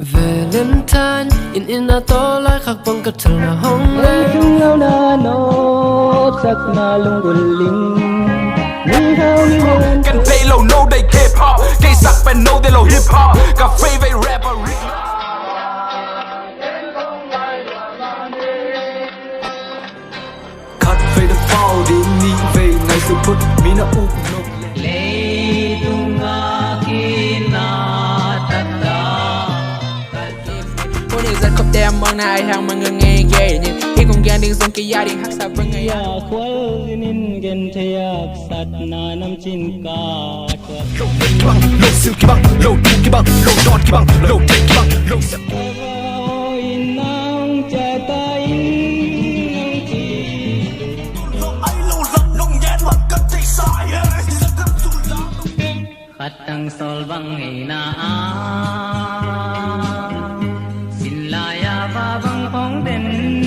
Valentine in a to lai khắc bông cất thằng là hông ai chung ngao na no sắc na lung guling ni hao ni wen Can they low know they K-pop Cây sắc bên know they low hip-hop Cà phê với rapper Cắt về the fall đi ni về ngày sự phút mi na úp nộp le tunga kina tata Cô này rất khóc đem mong này hàng mà ngừng nghe ghê nhưng khi cùng gian điên xong kia gia đình hắc sa vâng ngày ya khwal zinin gen theyak sat na nam chin ka Low ki bang, low silk ki bang, low deep ki bang, low dot ki bang, low tech ki bang, low step in nang cha ta in nang chi Ai lâu lắm nông nhãn mà cất tay sai khatang sol bang ina sin la ya ba bang ong den